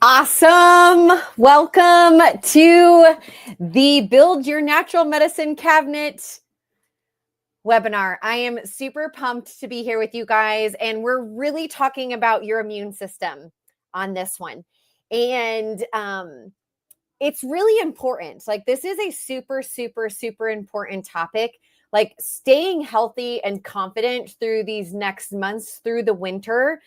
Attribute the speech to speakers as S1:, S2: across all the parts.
S1: Awesome. Welcome to the Build Your Natural Medicine Cabinet webinar. I am super pumped to be here with you guys, and we're really talking about your immune system on this one. And it's really important. Like, this is a super important topic. Like, staying healthy and confident through these next months, through the winter,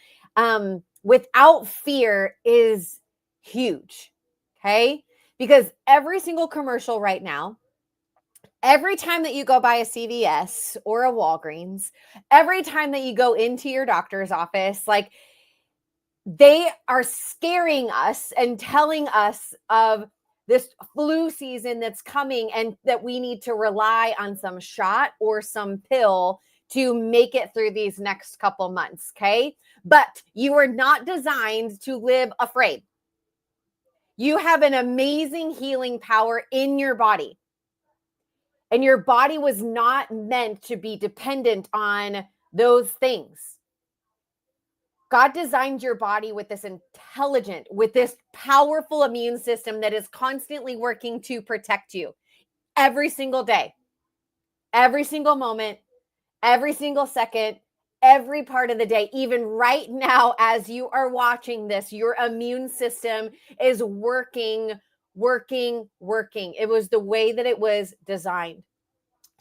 S1: without fear is huge. Okay. Because every single commercial right now, every time that you go by a CVS or a Walgreens, every time that you go into your doctor's office, like, they are scaring us and telling us of this flu season that's coming and that we need to rely on some shot or some pill to make it through these next couple months. Okay. But you are not designed to live afraid. You have an amazing healing power in your body. And your body was not meant to be dependent on those things. God designed your body with this intelligent, with this powerful immune system that is constantly working to protect you every single day, every single moment, every single second, every part of the day. Even right now, as you are watching this, your immune system is working. It was the way that it was designed.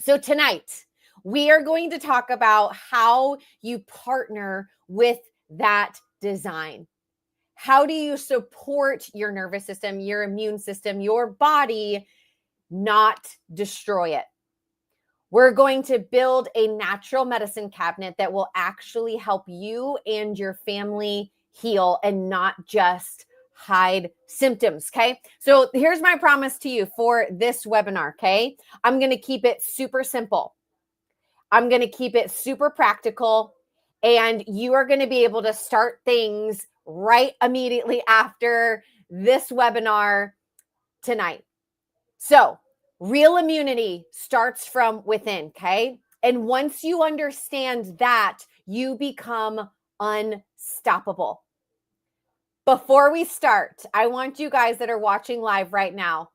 S1: So tonight, we are going to talk about how you partner with that design. How do you support your nervous system, your immune system, your body, not destroy it? We're going to build a natural medicine cabinet that will actually help you and your family heal and not just hide symptoms. Okay. So here's my promise to you for this webinar. Okay. I'm going to keep it super simple. I'm going to keep it super practical, and you are going to be able to start things right immediately after this webinar tonight. So, real immunity starts from within, okay? And once you understand that, you become unstoppable. Before we start, I want you guys that are watching live right now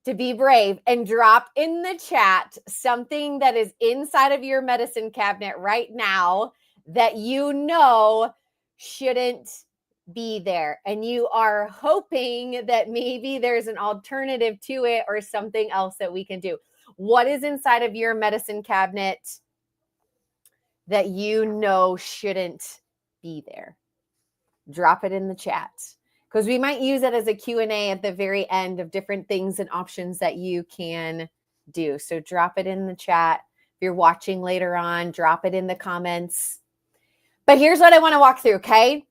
S1: to be brave and drop in the chat something that is inside of your medicine cabinet right now that you know shouldn't be there. And you are hoping that maybe there's an alternative to it or something else that we can do. What is inside of your medicine cabinet that you know shouldn't be there? Drop it in the chat, because we might use it as a Q&A at the very end of different things and options that you can do. So drop it in the chat. If you're watching later on, drop it in the comments. But here's what I want to walk through, okay?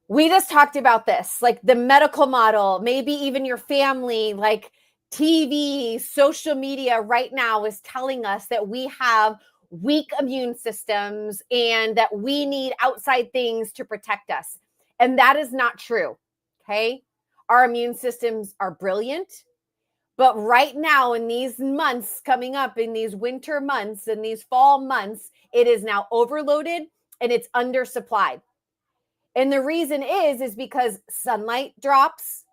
S1: We just talked about this, like the medical model, maybe even your family, like TV, social media right now is telling us that we have weak immune systems and that we need outside things to protect us. And that is not true, okay? Our immune systems are brilliant. But right now, in these months coming up, in these winter months, in these fall months, it is now overloaded and it's undersupplied. And the reason is because sunlight drops,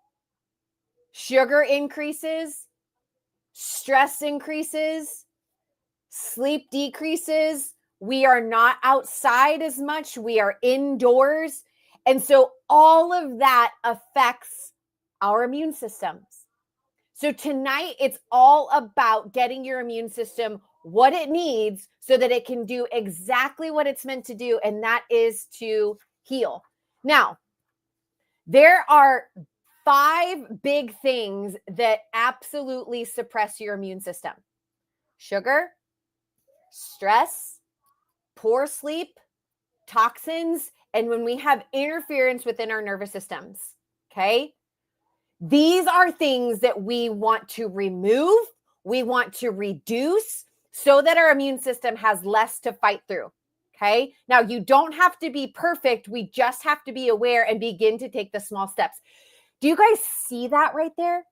S1: sugar increases, stress increases, sleep decreases. We are not outside as much. We are indoors. And so all of that affects our immune systems. So tonight, it's all about getting your immune system what it needs so that it can do exactly what it's meant to do, and that is to heal. Now, there are 5 big things that absolutely suppress your immune system: sugar, stress, poor sleep, toxins, and when we have interference within our nervous systems. Okay. These are things that we want to remove, we want to reduce so that our immune system has less to fight through. Okay. Now, you don't have to be perfect. We just have to be aware and begin to take the small steps. Do you guys see that right there?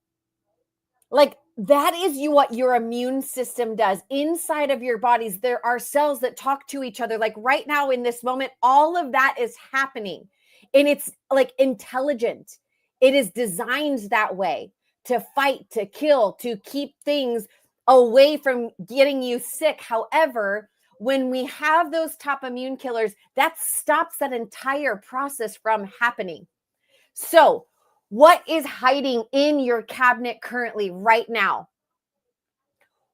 S1: Like, that is what your immune system does inside of your bodies. There are cells that talk to each other. Like right now in this moment, all of that is happening, and it's like intelligent. It is designed that way to fight, to kill, to keep things away from getting you sick. However, when we have those top immune killers, that stops that entire process from happening. So, what is hiding in your cabinet currently right now?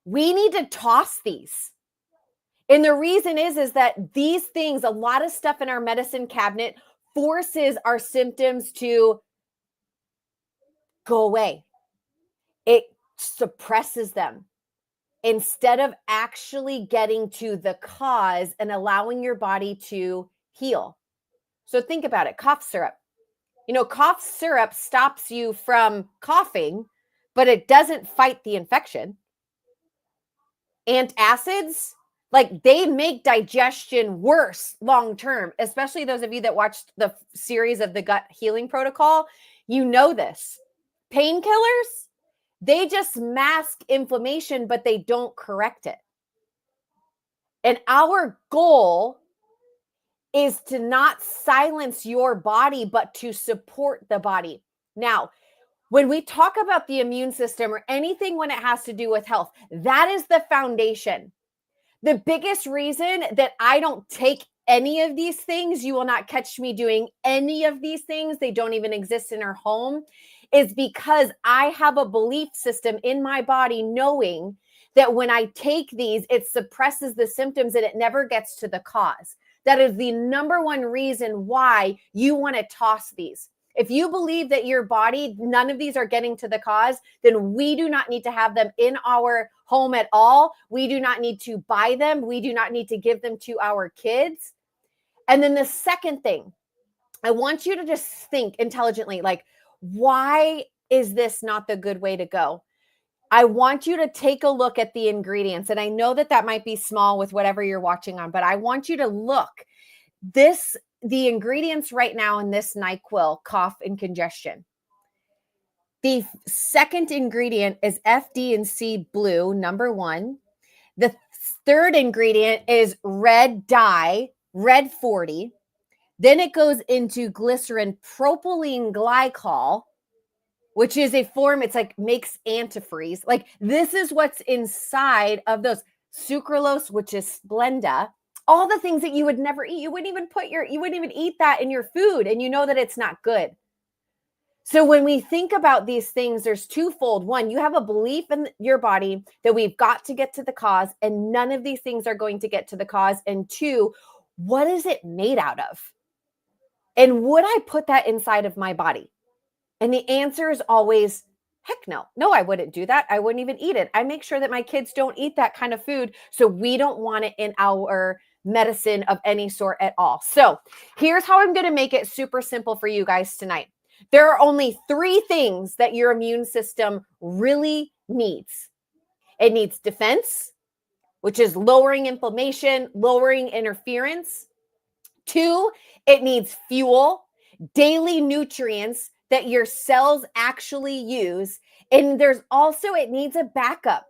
S1: We need to toss these. And the reason is that these things, a lot of stuff in our medicine cabinet forces our symptoms to go away. It suppresses them instead of actually getting to the cause and allowing your body to heal. So think about it. Cough syrup. Cough syrup stops you from coughing, but it doesn't fight the infection. Antacids, like they make digestion worse long term, especially those of you that watched the series of the gut healing protocol. You know this. Painkillers, they just mask inflammation, but they don't correct it. And our goal is to not silence your body, but to support the body. Now, when we talk about the immune system or anything when it has to do with health, that is the foundation. The biggest reason that I don't take any of these things, you will not catch me doing any of these things, they don't even exist in our home, is because I have a belief system in my body knowing that when I take these, it suppresses the symptoms and it never gets to the cause. That is the number one reason why you want to toss these. If you believe that your body, none of these are getting to the cause, then we do not need to have them in our home at all. We do not need to buy them. We do not need to give them to our kids. And then the second thing, I want you to just think intelligently, like, why is this not the good way to go? I want you to take a look at the ingredients. And I know that that might be small with whatever you're watching on, but I want you to look. The ingredients right now in this NyQuil, cough and congestion. The second ingredient is FD&C blue, number 1. The third ingredient is red dye, red 40. Then it goes into glycerin propylene glycol, which is a form, it's like makes antifreeze. Like this is what's inside of those. Sucralose, which is Splenda. All the things that you would never eat. You wouldn't even eat that in your food, and you know that it's not good. So when we think about these things, there's twofold. One, you have a belief in your body that we've got to get to the cause, and none of these things are going to get to the cause. And two, what is it made out of? And would I put that inside of my body? And the answer is always, heck no. No, I wouldn't do that. I wouldn't even eat it. I make sure that my kids don't eat that kind of food. So we don't want it in our medicine of any sort at all. So here's how I'm going to make it super simple for you guys tonight. There are only 3 things that your immune system really needs. It needs defense, which is lowering inflammation, lowering interference. 2, it needs fuel, daily nutrients that your cells actually use. And there's also, it needs a backup,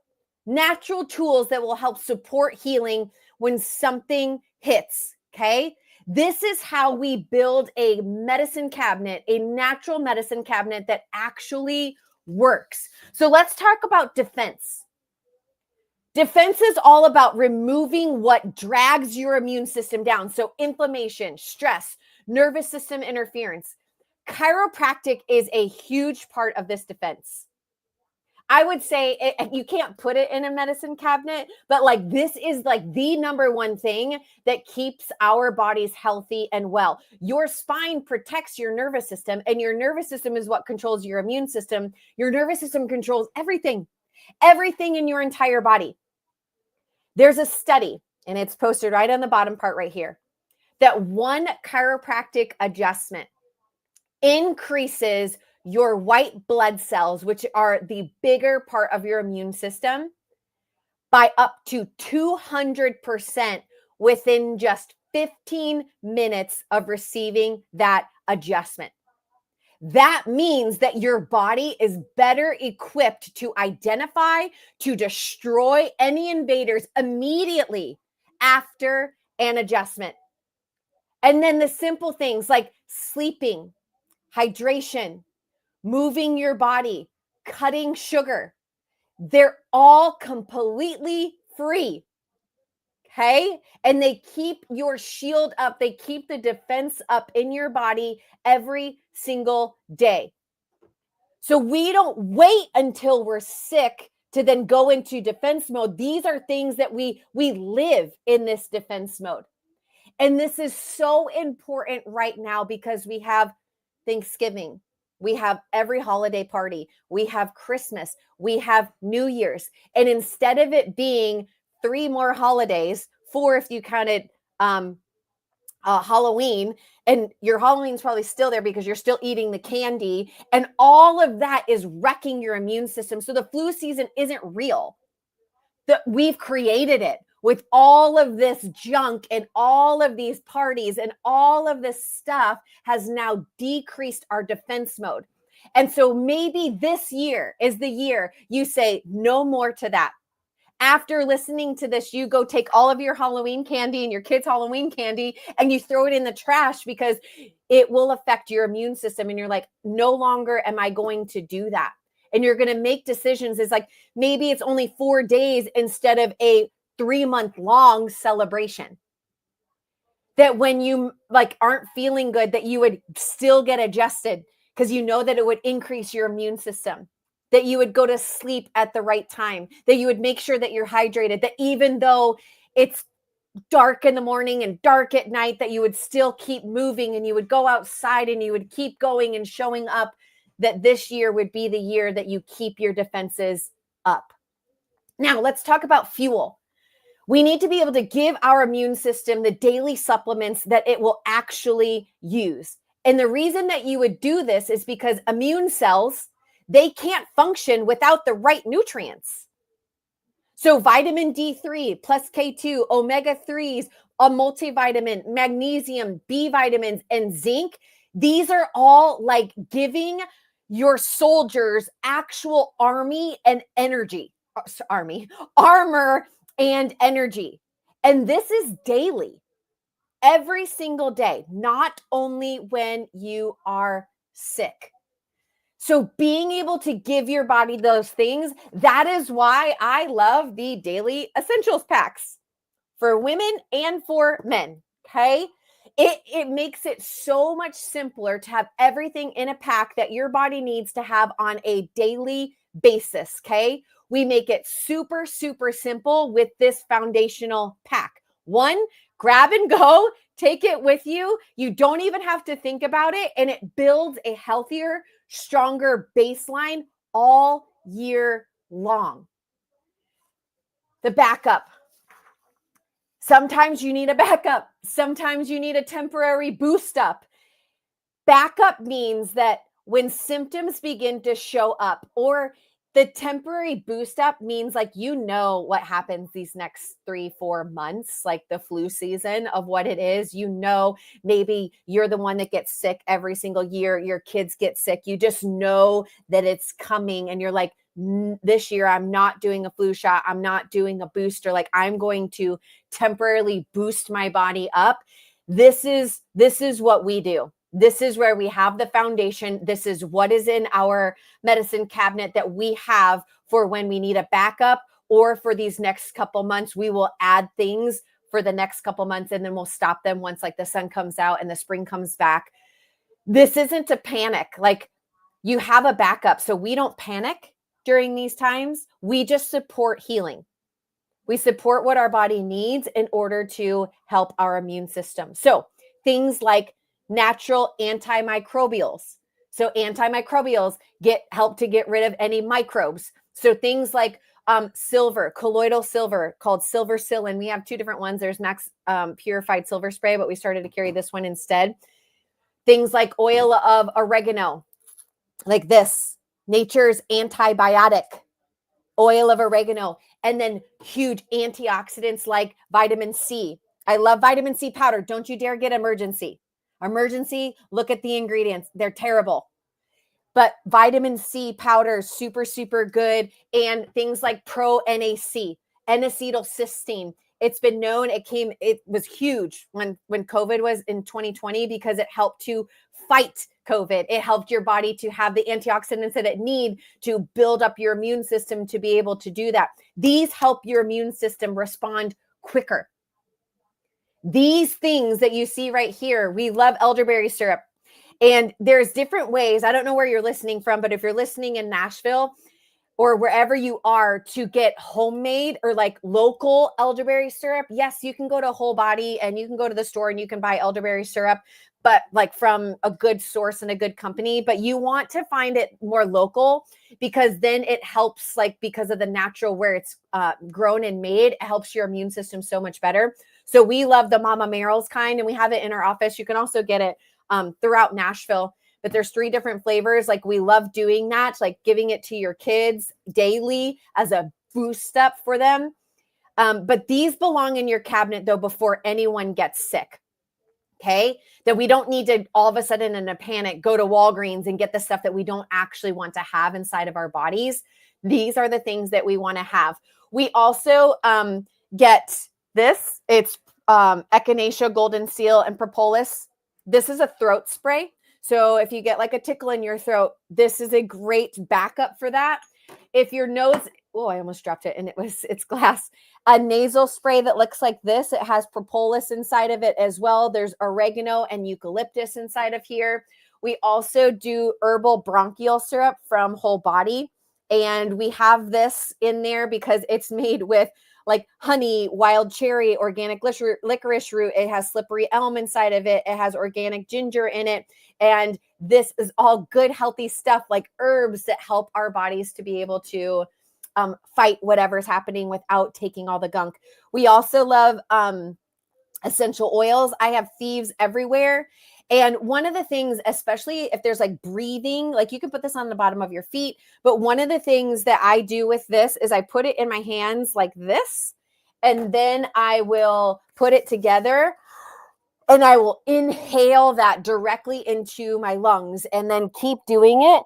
S1: natural tools that will help support healing when something hits. Okay. This is how we build a medicine cabinet, a natural medicine cabinet that actually works. So let's talk about defense. Defense is all about removing what drags your immune system down. So inflammation, stress, nervous system interference. Chiropractic is a huge part of this defense. I would say you can't put it in a medicine cabinet, but like this is like the number one thing that keeps our bodies healthy and well. Your spine protects your nervous system, and your nervous system is what controls your immune system. Your nervous system controls everything in your entire body. There's a study, and it's posted right on the bottom part right here, that one chiropractic adjustment increases your white blood cells, which are the bigger part of your immune system, by up to 200% within just 15 minutes of receiving that adjustment. That means that your body is better equipped to identify, to destroy any invaders immediately after an adjustment. And then the simple things like sleeping, hydration, moving your body, cutting sugar. They're all completely free. Okay. And they keep your shield up. They keep the defense up in your body every single day. So we don't wait until we're sick to then go into defense mode. These are things that we live in this defense mode. And this is so important right now because we have Thanksgiving. We have every holiday party. We have Christmas. We have New Year's. And instead of it being 3 more holidays, 4 if you counted Halloween, and your Halloween's probably still there because you're still eating the candy, and all of that is wrecking your immune system. So the flu season isn't real. We've created it with all of this junk and all of these parties, and all of this stuff has now decreased our defense mode. And so maybe this year is the year you say no more to that. After listening to this, you go take all of your Halloween candy and your kids' Halloween candy and you throw it in the trash because it will affect your immune system. And you're like, no longer am I going to do that. And you're going to make decisions. It's like, maybe it's only 4 days instead of a 3-month long celebration. That when you like aren't feeling good, that you would still get adjusted because you know that it would increase your immune system. That you would go to sleep at the right time, that you would make sure that you're hydrated, that even though it's dark in the morning and dark at night, that you would still keep moving and you would go outside and you would keep going and showing up, that this year would be the year that you keep your defenses up. Now, let's talk about fuel. We need to be able to give our immune system the daily supplements that it will actually use. And the reason that you would do this is because immune cells, they can't function without the right nutrients. So vitamin D3 plus K2, omega-3s, a multivitamin, magnesium, B vitamins, and zinc, these are all like giving your soldiers actual army and energy, armor and energy. And this is daily, every single day, not only when you are sick. So being able to give your body those things, that is why I love the daily essentials packs for women and for men, okay? It makes it so much simpler to have everything in a pack that your body needs to have on a daily basis, okay? We make it super, super simple with this foundational pack. 1, grab and go, take it with you. You don't even have to think about it, and it builds a healthier, stronger baseline all year long. The backup. Sometimes you need a backup. Sometimes you need a temporary boost up. Backup means that when symptoms begin to show up, or the temporary boost up means like, you know what happens these next 3-4 months, like the flu season of what it is. You know, maybe you're the one that gets sick every single year. Your kids get sick. You just know that it's coming and you're like, this year I'm not doing a flu shot. I'm not doing a booster. Like, I'm going to temporarily boost my body up. This is what we do. This is where we have the foundation. This is what is in our medicine cabinet that we have for when we need a backup, or for these next couple months. We will add things for the next couple months and then we'll stop them once like the sun comes out and the spring comes back. This isn't a panic. Like, you have a backup. So we don't panic during these times. We just support healing. We support what our body needs in order to help our immune system. So things like natural antimicrobials. So antimicrobials help to get rid of any microbes. So things like silver, colloidal silver, called silver psyllin. We have 2 different ones. There's Max purified silver spray, but we started to carry this one instead. Things like oil of oregano, like this, nature's antibiotic, oil of oregano, and then huge antioxidants like vitamin C. I love vitamin C powder. Don't you dare get emergency. Look at the ingredients. They're terrible. But vitamin C powder is super, super good. And things like pro-NAC, N-acetylcysteine. It's been known, it was huge when COVID was in 2020 because it helped to fight COVID. It helped your body to have the antioxidants that it need to build up your immune system to be able to do that. These help your immune system respond quicker. These things that you see right here, we love elderberry syrup. And there's different ways. I don't know where you're listening from, but if you're listening in Nashville or wherever you are to get homemade or like local elderberry syrup, yes, you can go to Whole Body and you can go to the store and you can buy elderberry syrup, but like from a good source and a good company. But you want to find it more local because then it helps, like because of the natural where it's grown and made, it helps your immune system so much better. So we love the Mama Merrill's kind, and we have it in our office. You can also get it throughout Nashville, but there's 3 different flavors. Like we love doing that, like giving it to your kids daily as a boost up for them. But these belong in your cabinet though, before anyone gets sick. Okay. That we don't need to all of a sudden in a panic, go to Walgreens and get the stuff that we don't actually want to have inside of our bodies. These are the things that we want to have. We also get this. It's Echinacea, Golden Seal, and Propolis. This is a throat spray. So if you get like a tickle in your throat, this is a great backup for that. If your nose, oh, I almost dropped it and it's glass. A nasal spray that looks like this. It has propolis inside of it as well. There's oregano and eucalyptus inside of here. We also do herbal bronchial syrup from Whole Body. And we have this in there because it's made with like honey, wild cherry, organic licorice root. It has slippery elm inside of it. It has organic ginger in it. And this is all good, healthy stuff like herbs that help our bodies to be able to fight whatever's happening without taking all the gunk. We also love essential oils. I have thieves everywhere. And one of the things, especially if there's like breathing, like you can put this on the bottom of your feet. But one of the things that I do with this is I put it in my hands like this, and then I will put it together and I will inhale that directly into my lungs and then keep doing it.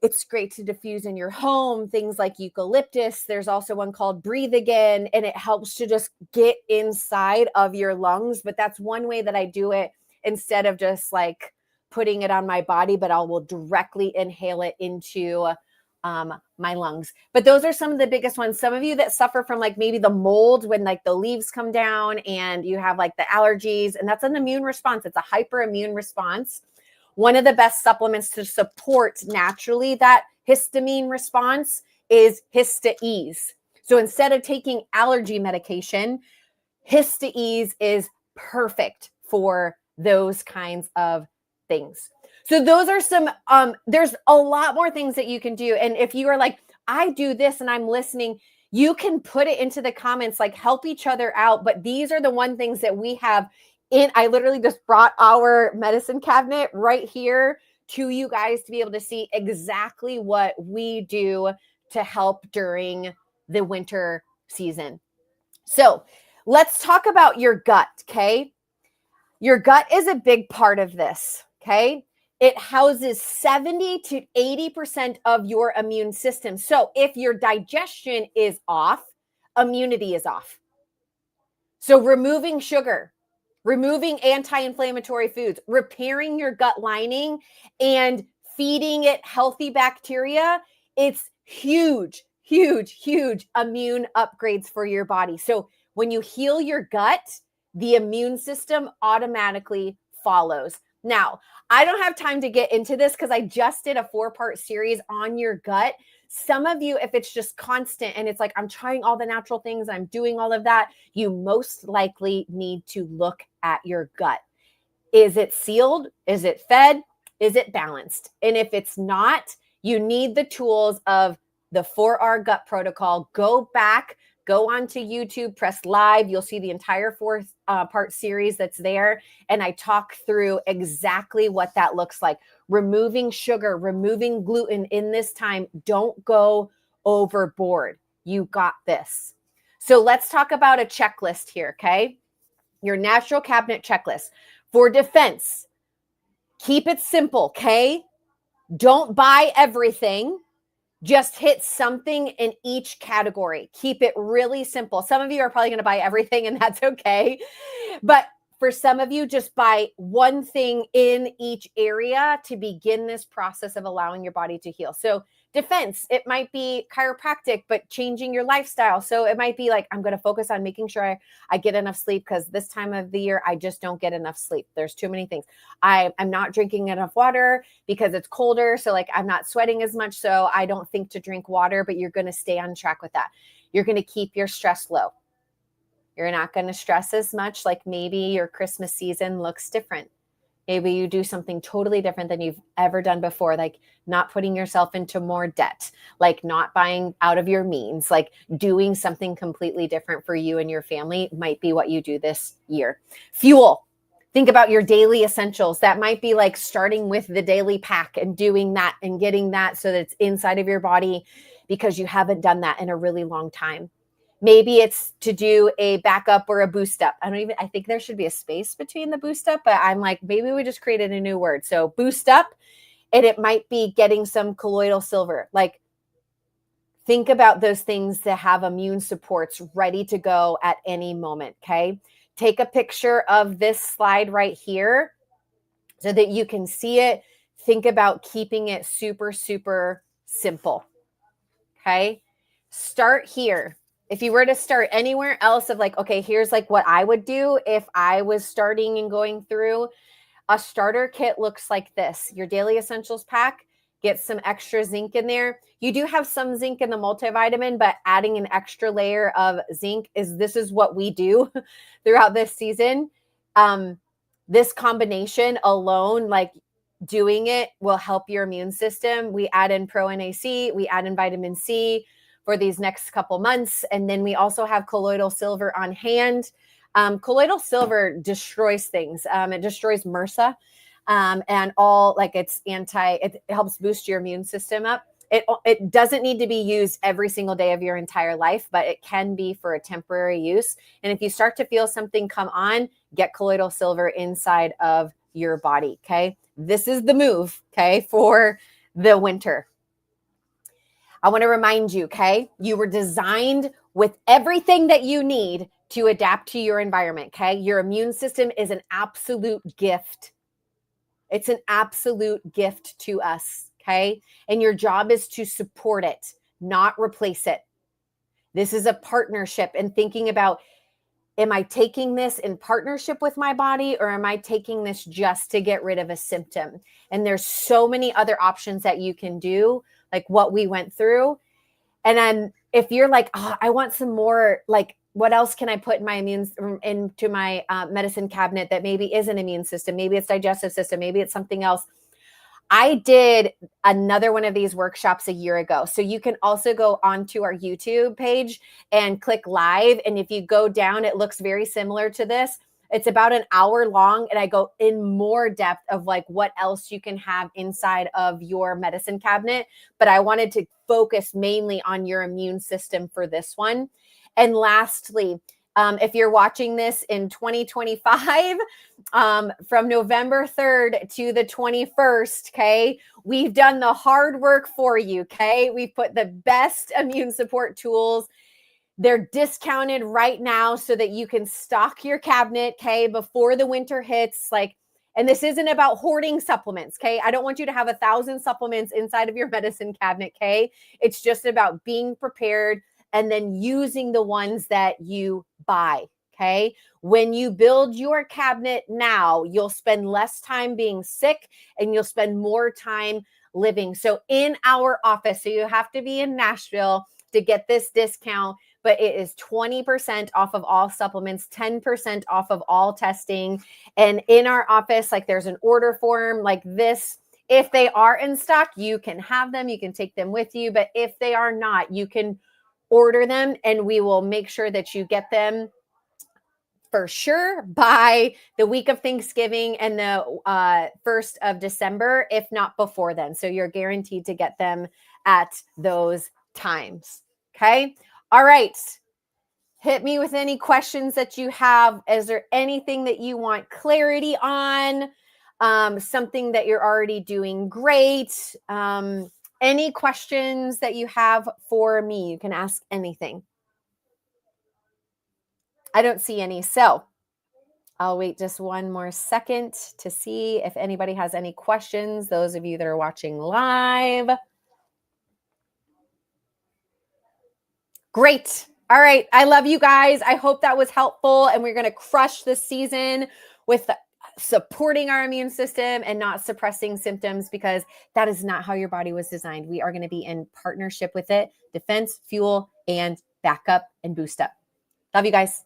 S1: It's great to diffuse in your home, things like eucalyptus. There's also one called Breathe Again, and it helps to just get inside of your lungs. But that's one way that I do it instead of just like putting it on my body, but I will directly inhale it into my lungs. But those are some of the biggest ones. Some of you that suffer from like maybe the mold when like the leaves come down and you have like the allergies, and that's an immune response. It's a hyperimmune response. One of the best supplements to support naturally that histamine response is HistaEase. So instead of taking allergy medication, HistaEase is perfect for those kinds of things. So those are some, there's a lot more things that you can do. And if you are like, I do this and I'm listening, you can put it into the comments, like help each other out. But these are the one things that we have in. I literally just brought our medicine cabinet right here to you guys to be able to see exactly what we do to help during the winter season. So let's talk about your gut, okay? Your gut is a big part of this, okay? It houses 70 to 80% of your immune system. So if your digestion is off, immunity is off. So removing sugar, removing anti-inflammatory foods, repairing your gut lining, and feeding it healthy bacteria, it's huge, huge, huge immune upgrades for your body. So when you heal your gut, the immune system automatically follows. Now, I don't have time to get into this because I just did a 4-part series on your gut. Some of you, if it's just constant and it's like, I'm trying all the natural things, I'm doing all of that, you most likely need to look at your gut. Is it sealed? Is it fed? Is it balanced? And if it's not, you need the tools of the 4R gut protocol. Go back, go onto YouTube, press live. You'll see the entire 4-part series that's there. And I talk through exactly what that looks like. Removing sugar, removing gluten in this time. Don't go overboard. You got this. So let's talk about a checklist here, okay? Your natural cabinet checklist. For defense, keep it simple, okay? Don't buy everything. Just hit something in each category. Keep it really simple. Some of you are probably going to buy everything, and that's okay. But for some of you, just buy one thing in each area to begin this process of allowing your body to heal. So defense, it might be chiropractic, but changing your lifestyle. So it might be like, I'm going to focus on making sure I get enough sleep, because this time of the year, I just don't get enough sleep. There's too many things. I'm not drinking enough water because it's colder. So like, I'm not sweating as much. So I don't think to drink water, but you're going to stay on track with that. You're going to keep your stress low. You're not going to stress as much. Like maybe your Christmas season looks different. Maybe you do something totally different than you've ever done before, like not putting yourself into more debt, like not buying out of your means, like doing something completely different for you and your family might be what you do this year. Fuel. Think about your daily essentials. That might be like starting with the daily pack and doing that and getting that so that it's inside of your body, because you haven't done that in a really long time. Maybe it's to do a backup or a boost up. I think there should be a space between the boost up, but I'm like, maybe we just created a new word. So boost up, and it might be getting some colloidal silver. Like, think about those things that have immune supports ready to go at any moment. Okay. Take a picture of this slide right here so that you can see it. Think about keeping it super, super simple. Okay. Start here. If you were to start anywhere else of like, okay, here's like what I would do if I was starting and going through, a starter kit looks like this. Your daily essentials pack, get some extra zinc in there. You do have some zinc in the multivitamin, but adding an extra layer of zinc this is what we do throughout this season. This combination alone, like doing it, will help your immune system. We add in Pro NAC, we add in vitamin C for these next couple months. And then we also have colloidal silver on hand. Colloidal silver destroys things. It destroys MRSA and all, like it helps boost your immune system up. It doesn't need to be used every single day of your entire life, but it can be for a temporary use. And if you start to feel something come on, get colloidal silver inside of your body. Okay. This is the move. Okay. For the winter. I want to remind you, okay, you were designed with everything that you need to adapt to your environment, okay? Your immune system is an absolute gift. It's an absolute gift to us, okay? And your job is to support it, not replace it. This is a partnership, and thinking about, am I taking this in partnership with my body, or am I taking this just to get rid of a symptom? And there's so many other options that you can do, like what we went through. And then if you're like, oh, I want some more, like, what else can I put in my into my medicine cabinet that maybe is an immune system? Maybe it's digestive system. Maybe it's something else. I did another one of these workshops a year ago. So you can also go onto our YouTube page and click live. And if you go down, it looks very similar to this. It's about an hour long, and I go in more depth of like what else you can have inside of your medicine cabinet. But I wanted to focus mainly on your immune system for this one. And lastly, if you're watching this in 2025, from November 3rd to the 21st, okay, we've done the hard work for you, okay? We've put the best immune support tools. They're discounted right now so that you can stock your cabinet, okay, before the winter hits. Like, and this isn't about hoarding supplements, okay? I don't want you to have 1,000 supplements inside of your medicine cabinet, okay? It's just about being prepared and then using the ones that you buy, okay? When you build your cabinet now, you'll spend less time being sick and you'll spend more time living. So in our office, so you have to be in Nashville to get this discount, but it is 20% off of all supplements, 10% off of all testing. And in our office, like there's an order form like this. If they are in stock, you can have them, you can take them with you. But if they are not, you can order them and we will make sure that you get them for sure by the week of Thanksgiving and the 1st of December, if not before then. So you're guaranteed to get them at those times. Okay. All right. Hit me with any questions that you have. Is there anything that you want clarity on? Something that you're already doing great? Any questions that you have for me? You can ask anything. I don't see any. So I'll wait just one more second to see if anybody has any questions. Those of you that are watching live. Great. All right. I love you guys. I hope that was helpful. And we're going to crush this season with supporting our immune system and not suppressing symptoms, because that is not how your body was designed. We are going to be in partnership with it. Defense, fuel, and backup and boost up. Love you guys.